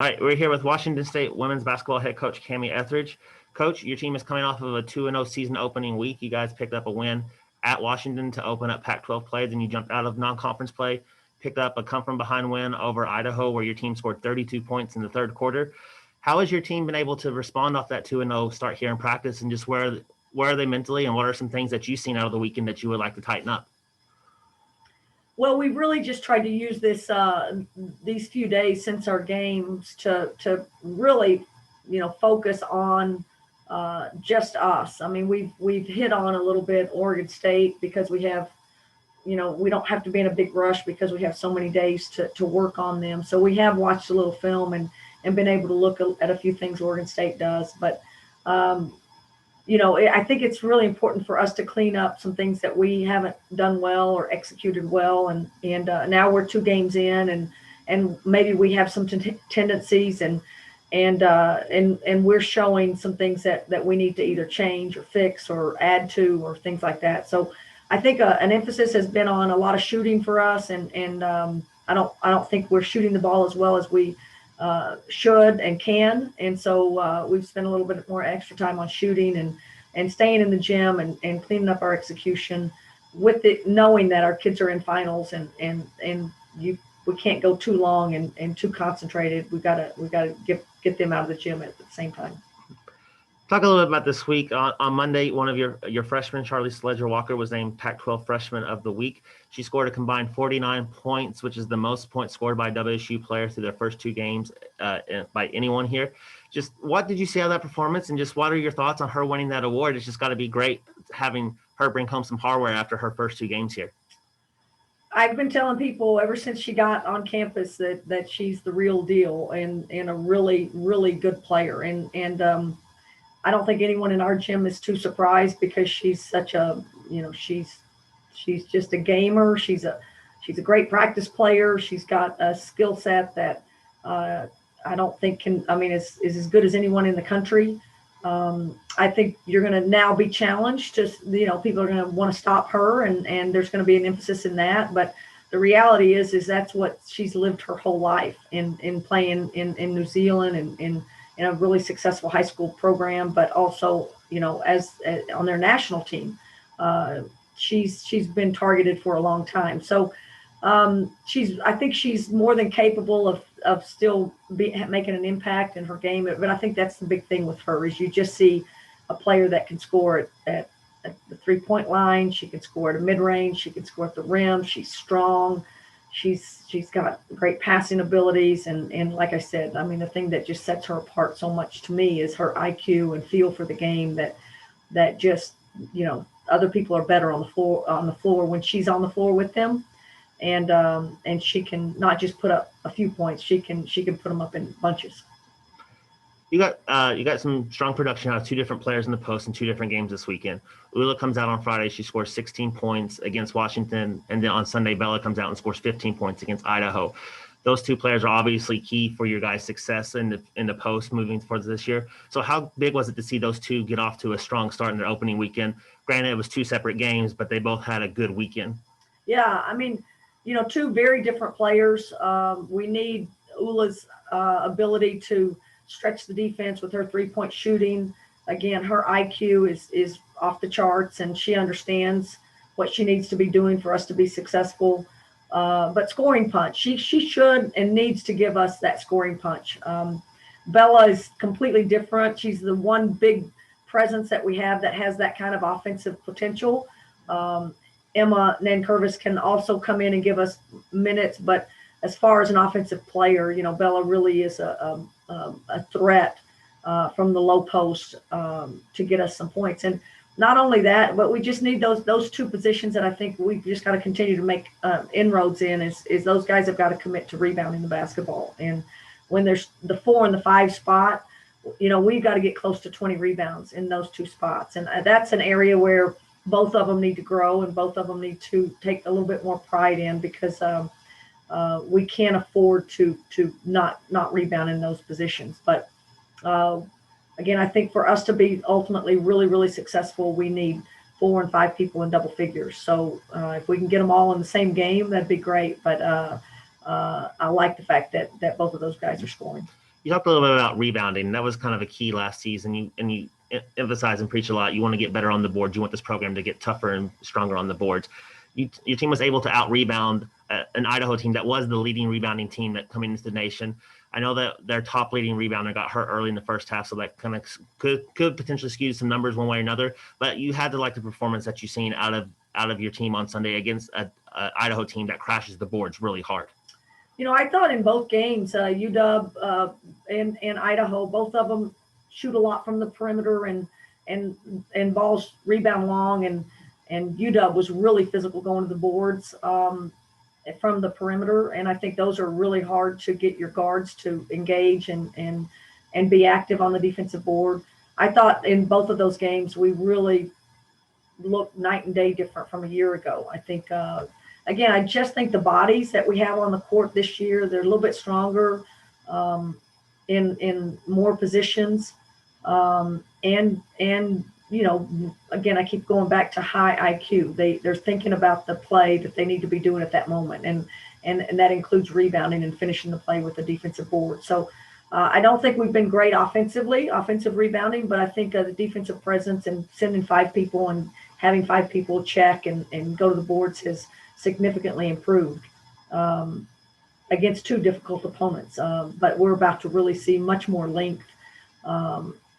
All right, we're here with Washington State women's basketball head coach Kamie Ethridge. Coach, your team is coming off of a 2-0 season opening week. You guys picked up a win at Washington to open up Pac-12 play. Then you jumped out of non-conference play, picked up a come-from-behind win over Idaho, where your team scored 32 points in the third quarter. How has your team been able to respond off that 2-0 start here in practice, and just where are they mentally, and what are some things that you've seen out of the weekend that you would like to tighten up? Well, we've really just tried to use these few days since our games to really, focus on just us. I mean, we've hit on a little bit Oregon State because we have, we don't have to be in a big rush because we have so many days to work on them. So we have watched a little film and been able to look at a few things Oregon State does. But I think it's really important for us to clean up some things that we haven't done well or executed well. And now we're 2 games in, and maybe we have some tendencies and we're showing some things that we need to either change or fix or add to or things like that. So I think an emphasis has been on a lot of shooting for us, and I don't think we're shooting the ball as well as we should and can. And so we've spent a little bit more extra time on shooting and staying in the gym and cleaning up our execution with it, knowing that our kids are in finals and we can't go too long and too concentrated. We gotta get them out of the gym at the same time. Talk a little bit about this week. On Monday, one of your freshmen, Charlie Sledger-Walker, was named Pac-12 Freshman of the Week. She scored a combined 49 points, which is the most points scored by a WSU player through their first 2 games by anyone here. Just what did you see out of that performance, and just what are your thoughts on her winning that award? It's just got to be great having her bring home some hardware after her first 2 games here. I've been telling people ever since she got on campus that she's the real deal and a really, really good player. And I don't think anyone in our gym is too surprised because she's such a, she's just a gamer. She's a great practice player. She's got a skill set that I don't think is as good as anyone in the country. I think you're going to now be challenged. People are going to want to stop her, and there's going to be an emphasis in that. But the reality is that's what she's lived her whole life in playing in New Zealand and in a really successful high school program, but also, as on their national team. She's been targeted for a long time. So I think she's more than capable of still making an impact in her game. But I think that's the big thing with her is you just see a player that can score at the 3-point line. She can score at a mid-range. She can score at the rim. She's strong. She's got great passing abilities. And like I said, the thing that just sets her apart so much to me is her IQ and feel for the game that just, other people are better on the floor when she's on the floor with them. And she can not just put up a few points, she can put them up in bunches. You got some strong production out of 2 different players in the post in 2 different games this weekend. Oola comes out on Friday. She scores 16 points against Washington. And then on Sunday, Bella comes out and scores 15 points against Idaho. Those 2 players are obviously key for your guys' success in the post moving towards this year. So how big was it to see those 2 get off to a strong start in their opening weekend? Granted, it was 2 separate games, but they both had a good weekend. Yeah, 2 very different players. We need Oola's ability to stretch the defense with her 3-point shooting. Again, her IQ is off the charts, and she understands what she needs to be doing for us to be successful. But scoring punch, she should and needs to give us that scoring punch. Bella is completely different. She's the one big presence that we have that has that kind of offensive potential. Emma Nankervis can also come in and give us minutes, but as far as an offensive player, Bella really is a threat from the low post to get us some points. And not only that, but we just need those 2 positions that I think we've just got to continue to make inroads in is those guys have got to commit to rebounding the basketball. And when there's the 4 and the 5 spot, we've got to get close to 20 rebounds in those 2 spots. And that's an area where both of them need to grow and both of them need to take a little bit more pride in because we can't afford to not rebound in those positions. But again, I think for us to be ultimately really, really successful, we need 4 and 5 people in double figures. So if we can get them all in the same game, that'd be great. But I like the fact that both of those guys are scoring. You talked a little bit about rebounding. That was kind of a key last season. You emphasize and preach a lot. You want to get better on the boards. You want this program to get tougher and stronger on the boards. Your team was able to out-rebound an Idaho team that was the leading rebounding team that coming into the nation. I know that their top leading rebounder got hurt early in the first half, so that kind of could potentially skew some numbers one way or another. But you had to like the performance that you've seen out of your team on Sunday against a Idaho team that crashes the boards really hard. I thought in both games, UW and Idaho, both of them shoot a lot from the perimeter and balls rebound long, and UW was really physical going to the boards from the perimeter, and I think those are really hard to get your guards to engage and be active on the defensive board. I thought in both of those games we really looked night and day different from a year ago. I think. Again, I just think the bodies that we have on the court this year, they're a little bit stronger in more positions. And again, I keep going back to high IQ. They're thinking about the play that they need to be doing at that moment. And that includes rebounding and finishing the play with the defensive board. So I don't think we've been great offensive rebounding, but I think the defensive presence and sending 5 people and having 5 people check and go to the boards has significantly improved against 2 difficult opponents. But we're about to really see much more length.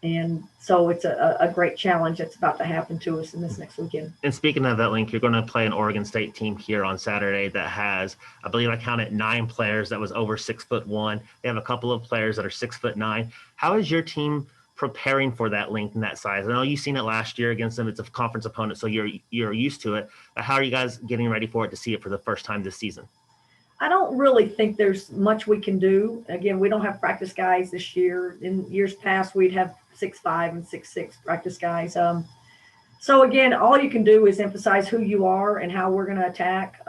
And so it's a great challenge that's about to happen to us in this next weekend. And speaking of that length, you're going to play an Oregon State team here on Saturday that has, I believe I counted 9 players that was over 6'1". They have a couple of players that are 6'9". How is your team preparing for that length and that size? I know you've seen it last year against them. It's a conference opponent, so you're used to it. But how are you guys getting ready for it to see it for the first time this season? I don't really think there's much we can do. Again, we don't have practice guys this year. In years past, we'd have 6'5" and 6'6" practice guys. So again, all you can do is emphasize who you are and how we're going to attack.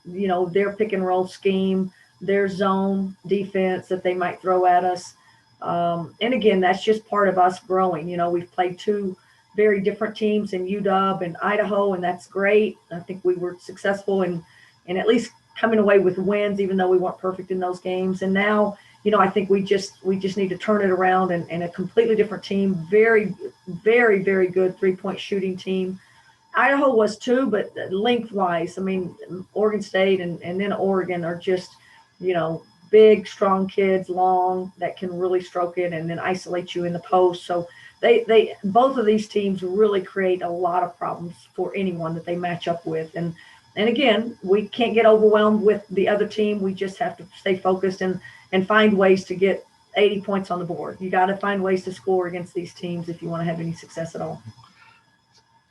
Their pick and roll scheme, their zone defense that they might throw at us. And again, that's just part of us growing. We've played 2 very different teams in UW and Idaho, and that's great. I think we were successful in at least coming away with wins, even though we weren't perfect in those games. And now, I think we just need to turn it around and a completely different team. Very, very, very good 3-point shooting team. Idaho was too, but lengthwise, I mean, Oregon State and then Oregon are just, big, strong kids, long, that can really stroke it and then isolate you in the post. So they both of these teams really create a lot of problems for anyone that they match up with. And again, we can't get overwhelmed with the other team. We just have to stay focused and find ways to get 80 points on the board. You got to find ways to score against these teams if you want to have any success at all.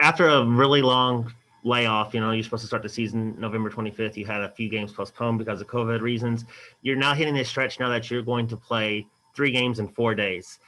After a really long layoff, you're supposed to start the season November 25th. You had a few games postponed because of COVID reasons. You're now hitting this stretch now that you're going to play 3 games in 4 days.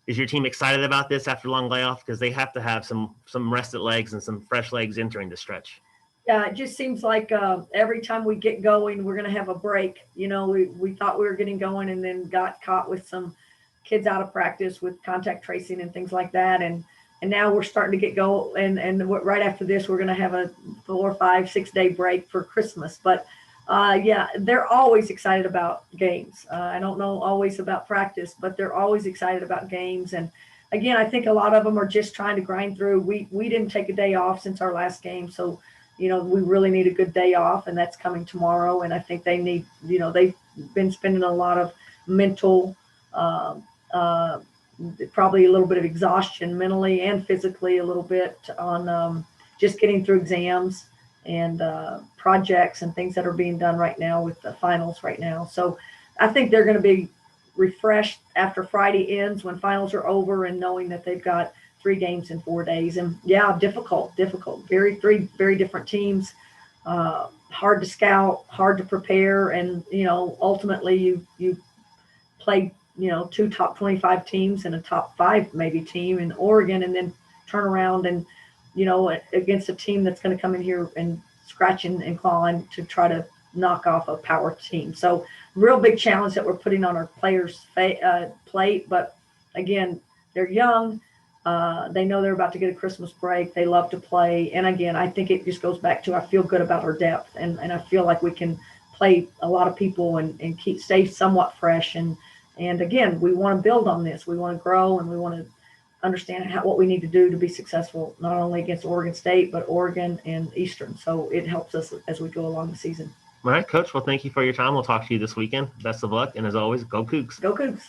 Is your team excited about this after a long layoff? Because they have to have some rested legs and some fresh legs entering the stretch. It just seems like every time we get going, we're going to have a break. We thought we were getting going and then got caught with some kids out of practice with contact tracing and things like that. And now we're starting to get go. And right after this, we're going to have a 4, 5, 6 day break for Christmas. But they're always excited about games. I don't know always about practice, but they're always excited about games. And again, I think a lot of them are just trying to grind through. We didn't take a day off since our last game. So, we really need a good day off, and that's coming tomorrow. And I think they need, they've been spending a lot of mental, probably a little bit of exhaustion mentally and physically a little bit on just getting through exams and projects and things that are being done right now with the finals right now. So I think they're going to be refreshed after Friday ends when finals are over and knowing that they've got 3 games in 4 days. And difficult, three very different teams, hard to scout, hard to prepare. And, ultimately you play, 2 top 25 teams and a top 5 maybe team in Oregon, and then turn around and, against a team that's going to come in here and scratching and clawing to try to knock off a power team. So real big challenge that we're putting on our players' plate. But again, they're young. They know they're about to get a Christmas break. They love to play. And again, I think it just goes back to, I feel good about our depth, and I feel like we can play a lot of people and stay somewhat fresh and And again, we want to build on this. We want to grow, and we want to understand what we need to do to be successful, not only against Oregon State, but Oregon and Eastern. So it helps us as we go along the season. All right, Coach. Well, thank you for your time. We'll talk to you this weekend. Best of luck. And as always, go Cougs. Go Cougs.